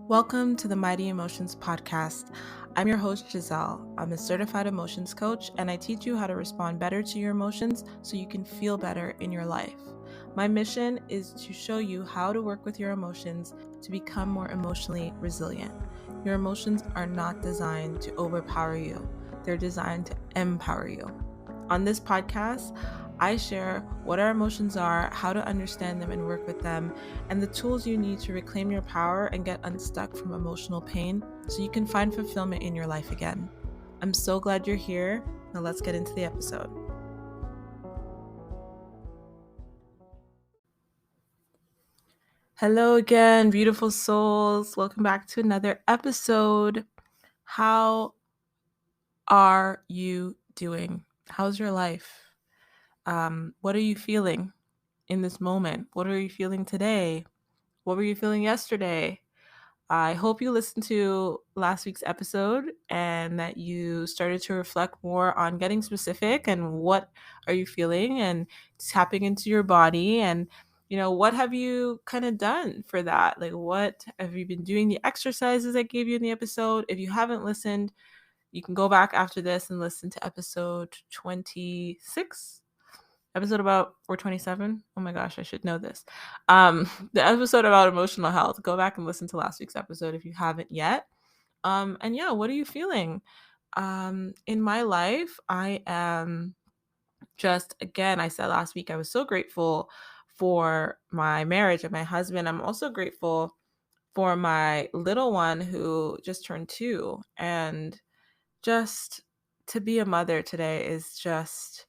Welcome to the Mighty Emotions Podcast. I'm your host, Giselle. I'm a certified emotions coach, and I teach you how to respond better to your emotions so you can feel better in your life. My mission is to show you how to work with your emotions to become more emotionally resilient. Your emotions are not designed to overpower you, they're designed to empower you. On this podcast, I share what our emotions are, how to understand them and work with them, and the tools you need to reclaim your power and get unstuck from emotional pain so you can find fulfillment in your life again. I'm so glad you're here. Now let's get into the episode. Hello again, beautiful souls. Welcome back to another episode. How are you doing? How's your life? What are you feeling in this moment? What are you feeling today? What were you feeling yesterday? I hope you listened to last week's episode and that you started to reflect more on getting specific and what are you feeling and tapping into your body and what have you kind of done for that? Like, what have you been doing? The exercises I gave you in the episode. If you haven't listened, you can go back after this and listen to episode 26. Episode about, or 27. Oh my gosh, I should know this. The episode about emotional health. Go back and listen to last week's episode if you haven't yet. And yeah, what are you feeling? In my life, I am just, again, I said last week, I was so grateful for my marriage and my husband. I'm also grateful for my little one who just turned 2. And just to be a mother today is just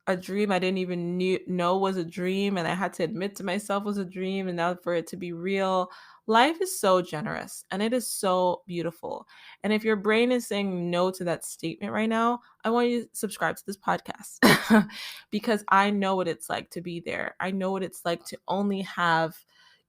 a dream I didn't even know was a dream, and I had to admit to myself was a dream, and now for it to be real. Life is so generous and it is so beautiful. And if your brain is saying no to that statement right now, I want you to subscribe to this podcast because I know what it's like to be there. I know what it's like to only have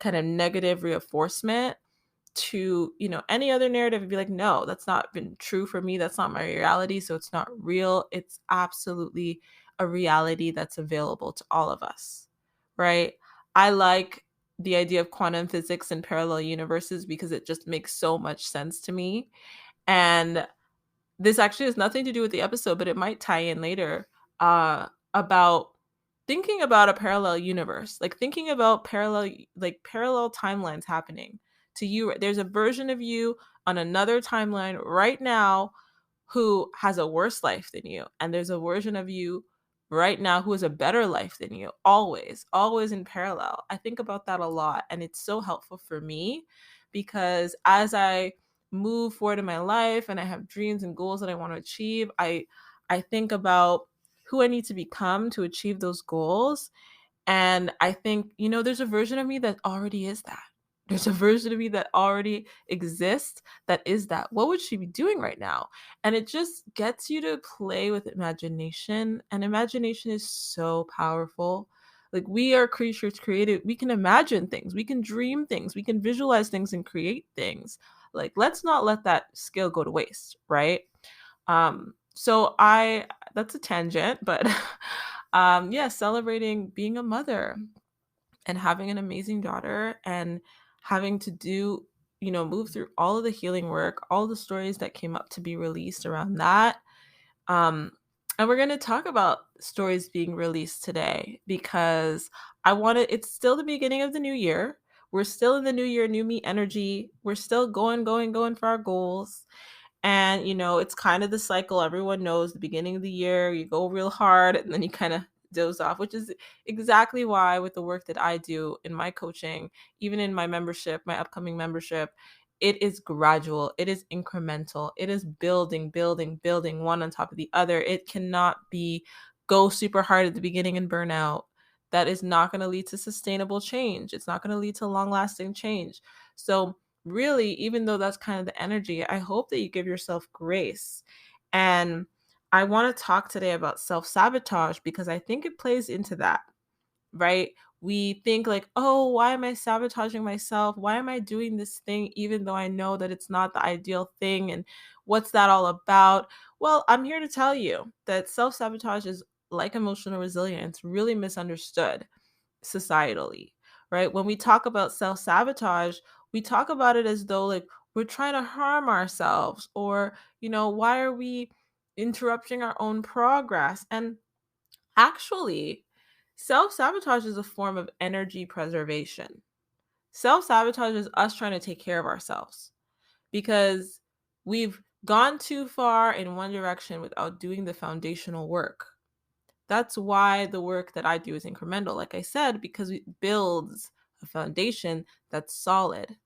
kind of negative reinforcement to, any other narrative and be like, no, that's not been true for me. That's not my reality. So it's not real. It's absolutely a reality that's available to all of us, right? I like the idea of quantum physics and parallel universes because it just makes so much sense to me. And this actually has nothing to do with the episode, but it might tie in later, about thinking about a parallel universe, like thinking about parallel timelines happening to you. There's a version of you on another timeline right now who has a worse life than you, and there's a version of you right now who has a better life than you, always in parallel. I think about that a lot, and it's so helpful for me because as I move forward in my life and I have dreams and goals that I want to achieve, I think about who I need to become to achieve those goals. And I think, there's a version of me that already is that. There's a version of me that already exists that is that. What would she be doing right now? And it just gets you to play with imagination. And imagination is so powerful. Like, we are creatures created. We can imagine things. We can dream things. We can visualize things and create things. Like, let's not let that skill go to waste, right? So that's a tangent, but yeah, celebrating being a mother and having an amazing daughter and having to do, move through all of the healing work, all the stories that came up to be released around that. And we're going to talk about stories being released today because it's still the beginning of the new year. We're still in the new year, new me energy. We're still going for our goals. And, it's kind of the cycle. Everyone knows the beginning of the year, you go real hard and then you kind of doze off, which is exactly why with the work that I do in my coaching, even in my membership, my upcoming membership, it is gradual. It is incremental. It is building one on top of the other. It cannot be go super hard at the beginning and burn out. That is not going to lead to sustainable change. It's not going to lead to long-lasting change. So really, even though that's kind of the energy, I hope that you give yourself grace. And I want to talk today about self-sabotage because I think it plays into that, right? We think like, oh, why am I sabotaging myself? Why am I doing this thing even though I know that it's not the ideal thing? And what's that all about? Well, I'm here to tell you that self-sabotage is like emotional resilience, really misunderstood societally, right? When we talk about self-sabotage, We talk about it as though like we're trying to harm ourselves, or, why are we interrupting our own progress? And actually, self sabotage is a form of energy preservation. Self sabotage is us trying to take care of ourselves because we've gone too far in one direction without doing the foundational work. That's why the work that I do is incremental, like I said, because it builds a foundation that's solid,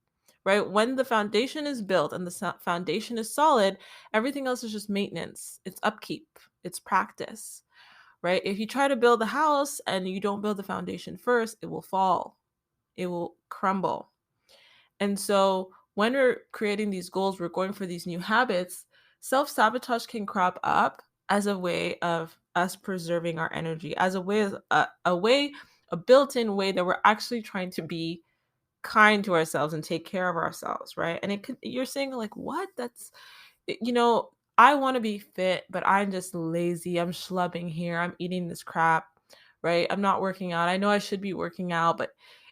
right? When the foundation is built and the foundation is solid, everything else is just maintenance. It's upkeep, it's practice, right? If you try to build a house and you don't build the foundation first, it will fall, it will crumble. And so when we're creating these goals, we're going for these new habits, self sabotage can crop up as a way of us preserving our energy, as a way, a built-in way that we're actually trying to be kind to ourselves and take care of ourselves, right? And you're saying like, what? I want to be fit, but I'm just lazy. I'm schlubbing here. I'm eating this crap, right? I'm not working out. I know I should be working out, but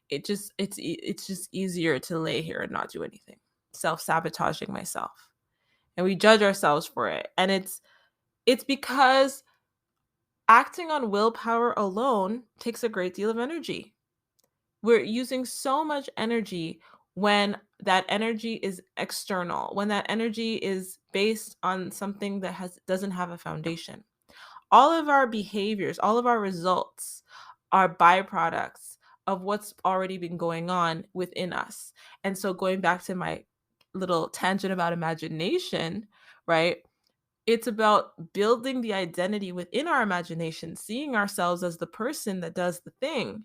it's just easier to lay here and not do anything. Self-sabotaging myself. And we judge ourselves for it. And it's because acting on willpower alone takes a great deal of energy. We're using so much energy when that energy is external, when that energy is based on something that doesn't have a foundation. All of our behaviors, all of our results are byproducts of what's already been going on within us. And so going back to my little tangent about imagination, right? It's about building the identity within our imagination, seeing ourselves as the person that does the thing.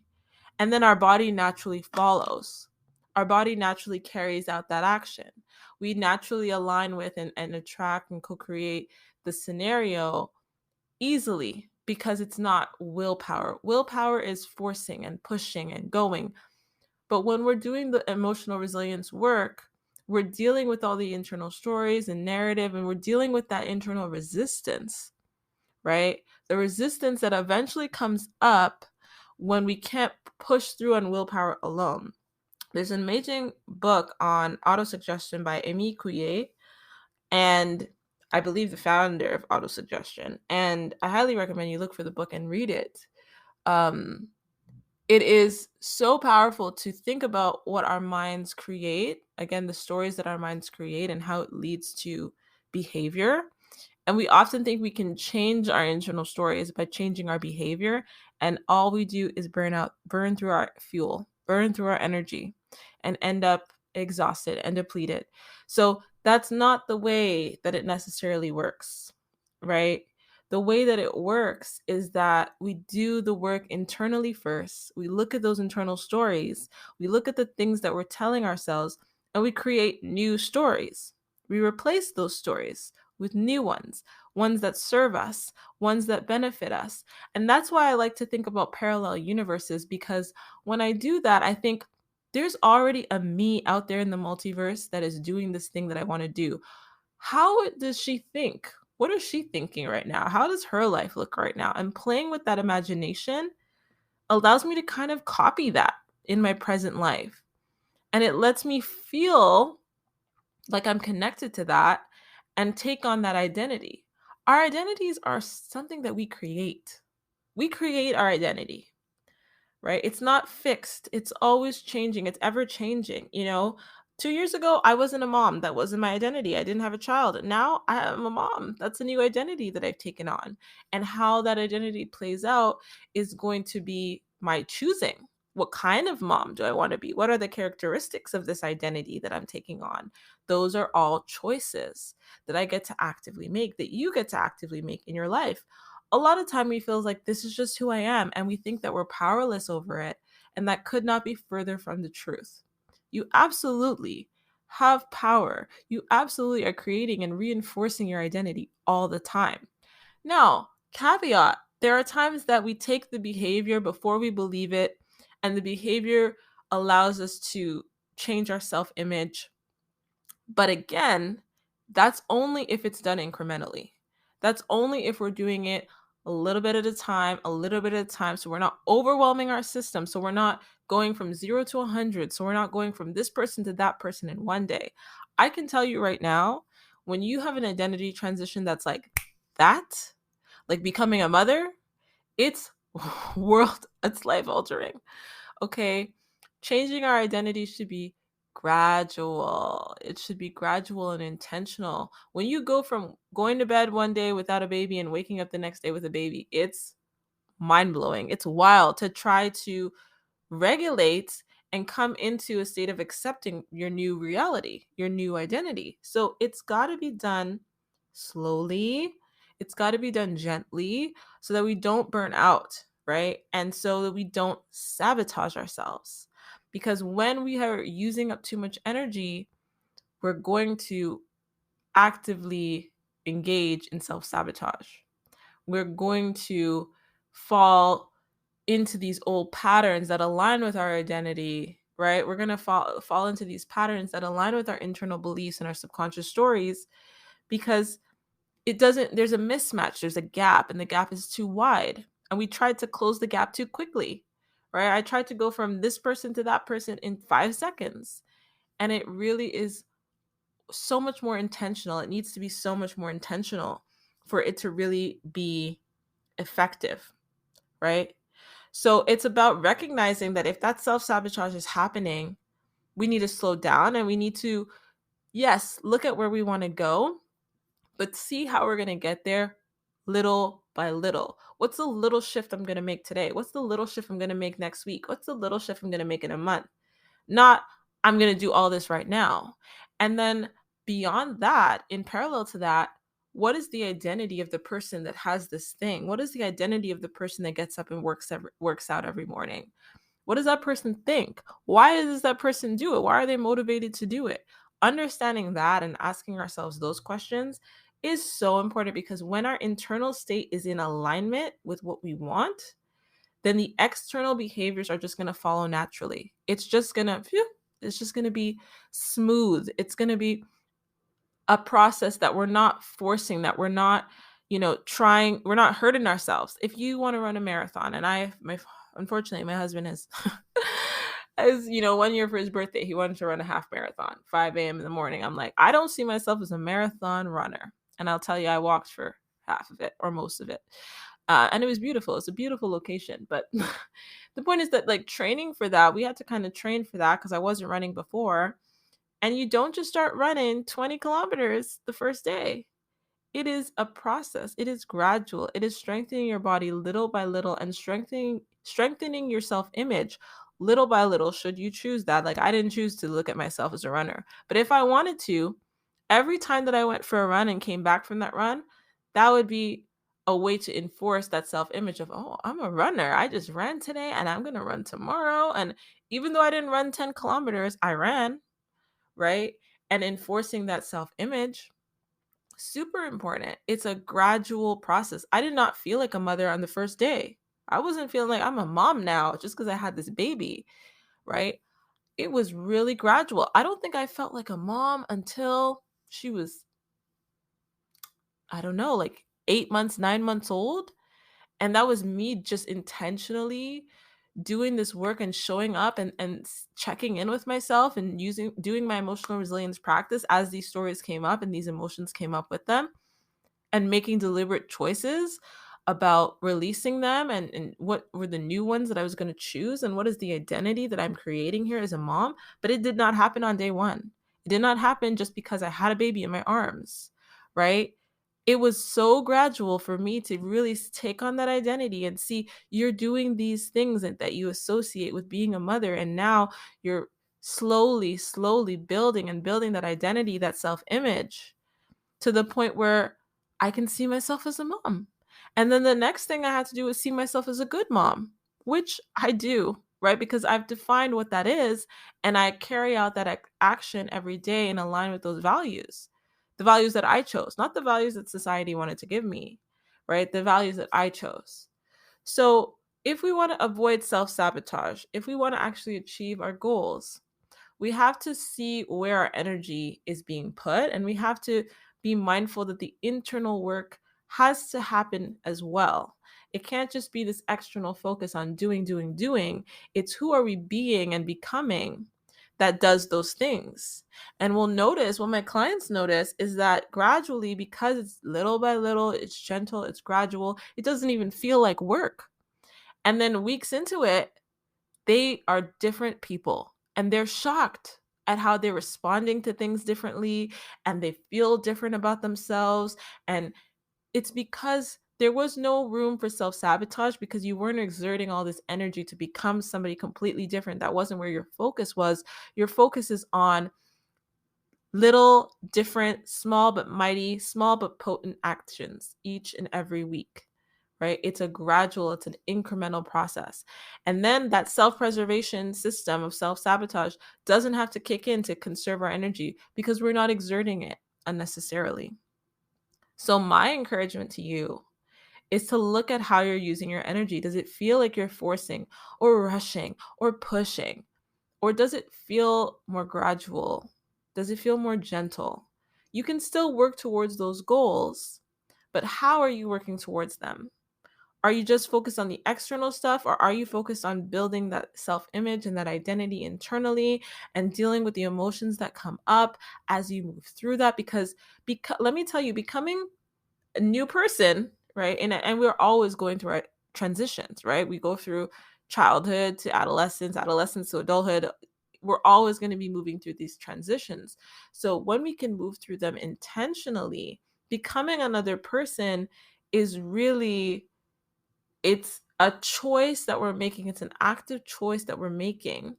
And then our body naturally follows. Our body naturally carries out that action. We naturally align with and attract and co-create the scenario easily because it's not willpower. Willpower is forcing and pushing and going. But when we're doing the emotional resilience work, we're dealing with all the internal stories and narrative, and we're dealing with that internal resistance, right? The resistance that eventually comes up when we can't push through on willpower alone. There's an amazing book on autosuggestion by Amy Couillet, and I believe the founder of autosuggestion. And I highly recommend you look for the book and read it. Um, it is so powerful to think about what our minds create. Again, the stories that our minds create and how it leads to behavior. And we often think we can change our internal stories by changing our behavior. And all we do is burn through our fuel, burn through our energy, and end up exhausted and depleted. So that's not the way that it necessarily works, right? The way that it works is that we do the work internally first. We look at those internal stories. We look at the things that we're telling ourselves, and we create new stories. We replace those stories with new ones that serve us, ones that benefit us. And that's why I like to think about parallel universes, because when I do that, I think there's already a me out there in the multiverse that is doing this thing that I want to do. How does she think? What is she thinking right now? How does her life look right now? And playing with that imagination allows me to kind of copy that in my present life. And it lets me feel like I'm connected to that and take on that identity. Our identities are something that we create. We create our identity, right? It's not fixed. It's always changing. It's ever changing. 2 years ago, I wasn't a mom. That wasn't my identity. I didn't have a child. Now I am a mom. That's a new identity that I've taken on. And how that identity plays out is going to be my choosing. What kind of mom do I want to be? What are the characteristics of this identity that I'm taking on? Those are all choices that I get to actively make, that you get to actively make in your life. A lot of time we feel like this is just who I am, and we think that we're powerless over it, and that could not be further from the truth. You absolutely have power. You absolutely are creating and reinforcing your identity all the time. Now, caveat, there are times that we take the behavior before we believe it, and the behavior allows us to change our self-image. But again, that's only if it's done incrementally. That's only if we're doing it a little bit at a time, a little bit at a time. So we're not overwhelming our system. So we're not going from 0 to 100. So we're not going from this person to that person in one day. I can tell you right now, when you have an identity transition that's like that, like becoming a mother, it's it's life altering. Okay. Changing our identity should be gradual. It should be gradual and intentional. When you go from going to bed one day without a baby and waking up the next day with a baby, it's mind blowing. It's wild to try to regulate and come into a state of accepting your new reality, your new identity. So it's got to be done slowly. It's got to be done gently so that we don't burn out, right? And so that we don't sabotage ourselves. Because when we are using up too much energy, we're going to actively engage in self sabotage. We're going to fall into these old patterns that align with our identity, right? We're going to fall into these patterns that align with our internal beliefs and our subconscious stories, because there's a mismatch, there's a gap, and the gap is too wide. And we tried to close the gap too quickly, right? I tried to go from this person to that person in 5 seconds. And it really is so much more intentional. It needs to be so much more intentional for it to really be effective, right? So it's about recognizing that if that self sabotage is happening, we need to slow down and we need to, yes, look at where we want to go, but see how we're going to get there little by little. What's the little shift I'm going to make today? What's the little shift I'm going to make next week? What's the little shift I'm going to make in a month? Not, I'm going to do all this right now. And then beyond that, in parallel to that, what is the identity of the person that has this thing? What is the identity of the person that gets up and works out every morning? What does that person think? Why does that person do it? Why are they motivated to do it? Understanding that and asking ourselves those questions is so important, because when our internal state is in alignment with what we want, then the external behaviors are just going to follow naturally. It's just going to be smooth. It's going to be a process that we're not forcing, that we're not, trying, we're not hurting ourselves. If you want to run a marathon, and unfortunately, my husband has, as 1 year for his birthday, he wanted to run a half marathon, 5 a.m. in the morning. I'm like, I don't see myself as a marathon runner. And I'll tell you, I walked for half of it or most of it. And it was beautiful. It's a beautiful location. But the point is that, like, training for that, we had to kind of train for that because I wasn't running before. And you don't just start running 20 kilometers the first day. It is a process. It is gradual. It is strengthening your body little by little and strengthening your self-image little by little, should you choose that. Like, I didn't choose to look at myself as a runner. But if I wanted to, every time that I went for a run and came back from that run, that would be a way to enforce that self-image of, oh, I'm a runner. I just ran today and I'm going to run tomorrow. And even though I didn't run 10 kilometers, I ran, right? And enforcing that self-image, super important. It's a gradual process. I did not feel like a mother on the first day. I wasn't feeling like I'm a mom now just because I had this baby, right? It was really gradual. I don't think I felt like a mom until she was, I don't know, like 8 months, 9 months old. And that was me just intentionally doing this work and showing up and checking in with myself and doing my emotional resilience practice as these stories came up and these emotions came up with them, and making deliberate choices about releasing them, and what were the new ones that I was going to choose, and what is the identity that I'm creating here as a mom. But it did not happen on day one. It did not happen just because I had a baby in my arms, right? It was so gradual for me to really take on that identity and see, you're doing these things that you associate with being a mother, and now you're slowly building and building that identity, that self-image, to the point where I can see myself as a mom. And then the next thing I had to do was see myself as a good mom, which I do, right? Because I've defined what that is, and I carry out that action every day in line with those values. The values that I chose, not the values that society wanted to give me, right? The values that I chose. So if we want to avoid self-sabotage, if we want to actually achieve our goals, we have to see where our energy is being put, and we have to be mindful that the internal work has to happen as well. It can't just be this external focus on doing, doing, doing. It's who are we being and becoming that does those things. And we'll notice, what my clients notice is that gradually, because it's little by little, it's gentle, it's gradual, it doesn't even feel like work. And then weeks into it, they are different people and they're shocked at how they're responding to things differently and they feel different about themselves. And it's because there was no room for self sabotage because you weren't exerting all this energy to become somebody completely different. That wasn't where your focus was. Your focus is on little, different, small but mighty, small but potent actions each and every week, right? It's a gradual, it's an incremental process. And then that self preservation system of self sabotage doesn't have to kick in to conserve our energy because we're not exerting it unnecessarily. So, my encouragement to you is to look at how you're using your energy. Does it feel like you're forcing or rushing or pushing? Or does it feel more gradual? Does it feel more gentle? You can still work towards those goals, but how are you working towards them? Are you just focused on the external stuff, or are you focused on building that self image and that identity internally and dealing with the emotions that come up as you move through that? Because let me tell you, becoming a new person, right? And we're always going through our transitions, right? We go through childhood to adolescence, adolescence to adulthood. We're always going to be moving through these transitions. So when we can move through them intentionally, becoming another person is really, it's a choice that we're making. It's an active choice that we're making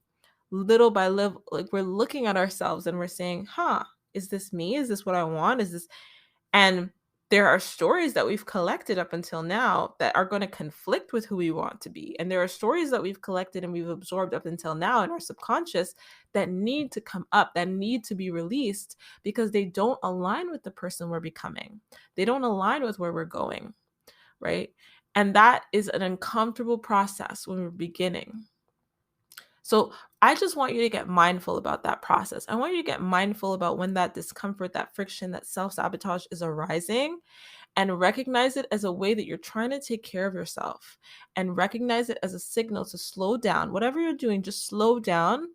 little by little. Like, we're looking at ourselves and we're saying, is this me? Is this what I want? Is this, and there are stories that we've collected up until now that are going to conflict with who we want to be. And there are stories that we've collected and we've absorbed up until now in our subconscious that need to come up, that need to be released because they don't align with the person we're becoming. They don't align with where we're going, right? And that is an uncomfortable process when we're beginning. So I just want you to get mindful about that process. I want you to get mindful about when that discomfort, that friction, that self-sabotage is arising, and recognize it as a way that you're trying to take care of yourself, and recognize it as a signal to slow down. Whatever you're doing, just slow down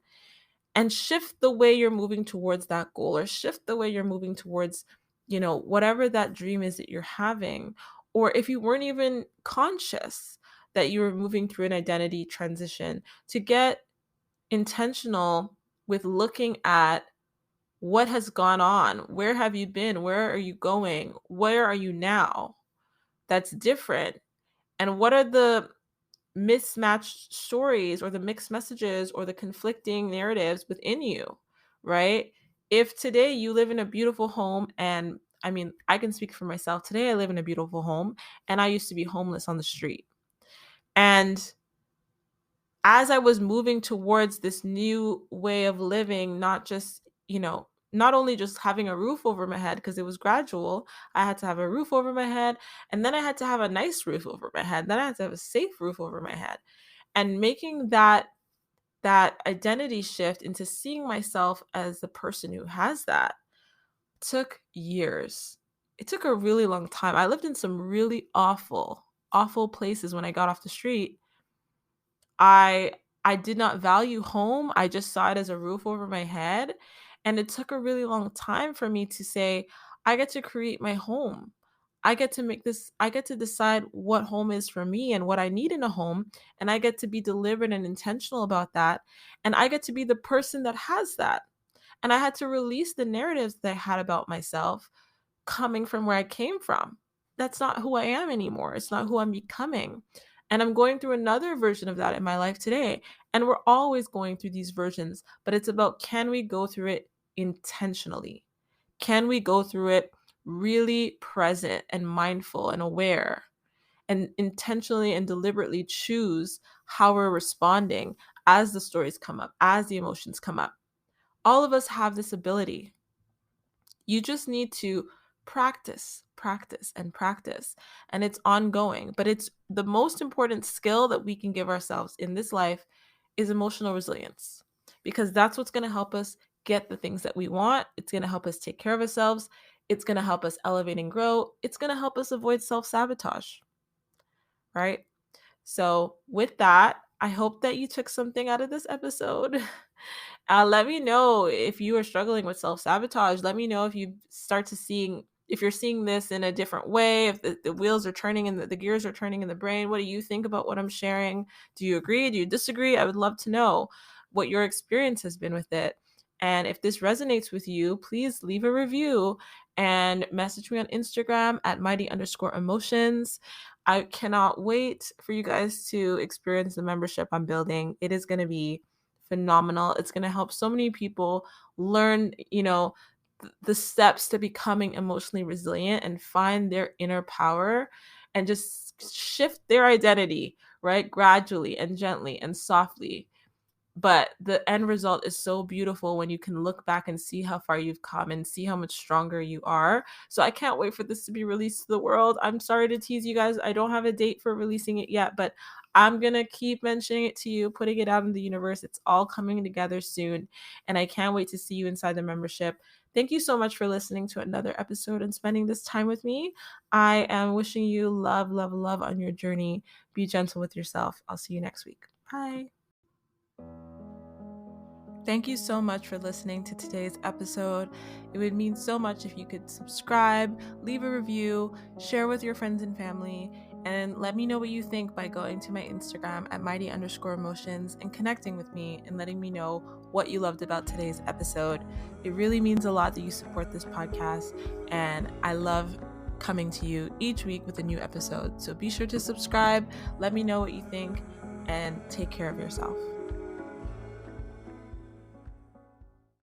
and shift the way you're moving towards that goal, or shift the way you're moving towards, whatever that dream is that you're having. Or if you weren't even conscious that you were moving through an identity transition, to get intentional with looking at what has gone on. Where have you been? Where are you going? Where are you now? That's different. And what are the mismatched stories or the mixed messages or the conflicting narratives within you, right? If today you live in a beautiful home, and I mean, I can speak for myself. Today I live in a beautiful home and I used to be homeless on the street. And as I was moving towards this new way of living, not just, not only just having a roof over my head, because it was gradual. I had to have a roof over my head, and then I had to have a nice roof over my head. Then I had to have a safe roof over my head. And making that identity shift into seeing myself as the person who has that took years. It took a really long time. I lived in some really awful, awful places when I got off the street. I did not value home. I just saw it as a roof over my head. And it took a really long time for me to say, I get to create my home. I get to decide what home is for me and what I need in a home. And I get to be deliberate and intentional about that. And I get to be the person that has that. And I had to release the narratives that I had about myself coming from where I came from. That's not who I am anymore. It's not who I'm becoming. And I'm going through another version of that in my life today. And we're always going through these versions, but it's about, can we go through it intentionally? Can we go through it really present and mindful and aware, and intentionally and deliberately choose how we're responding as the stories come up, as the emotions come up? All of us have this ability. You just need to practice, practice, and practice. And it's ongoing. But it's the most important skill that we can give ourselves in this life is emotional resilience, because that's what's going to help us get the things that we want. It's going to help us take care of ourselves. It's going to help us elevate and grow. It's going to help us avoid self-sabotage, right? So with that, I hope that you took something out of this episode. Let me know if you are struggling with self-sabotage. Let me know if you start to if you're seeing this in a different way, if the wheels are turning and the gears are turning in the brain. What do you think about what I'm sharing? Do you agree? Do you disagree? I would love to know what your experience has been with it. And if this resonates with you, please leave a review and message me on Instagram at mighty_emotions. I cannot wait for you guys to experience the membership I'm building. It is going to be phenomenal. It's going to help so many people learn, the steps to becoming emotionally resilient and find their inner power and just shift their identity, right? Gradually and gently and softly. But the end result is so beautiful when you can look back and see how far you've come and see how much stronger you are. So I can't wait for this to be released to the world. I'm sorry to tease you guys. I don't have a date for releasing it yet, but I'm going to keep mentioning it to you, putting it out in the universe. It's all coming together soon. And I can't wait to see you inside the membership. Thank you so much for listening to another episode and spending this time with me. I am wishing you love, love, love on your journey. Be gentle with yourself. I'll see you next week. Bye. Thank you so much for listening to today's episode. It would mean so much if you could subscribe, leave a review, share with your friends and family, and let me know what you think by going to my Instagram at mighty_emotions and connecting with me and letting me know what you loved about today's episode. It really means a lot that you support this podcast, and I love coming to you each week with a new episode. So be sure to subscribe, let me know what you think, and take care of yourself.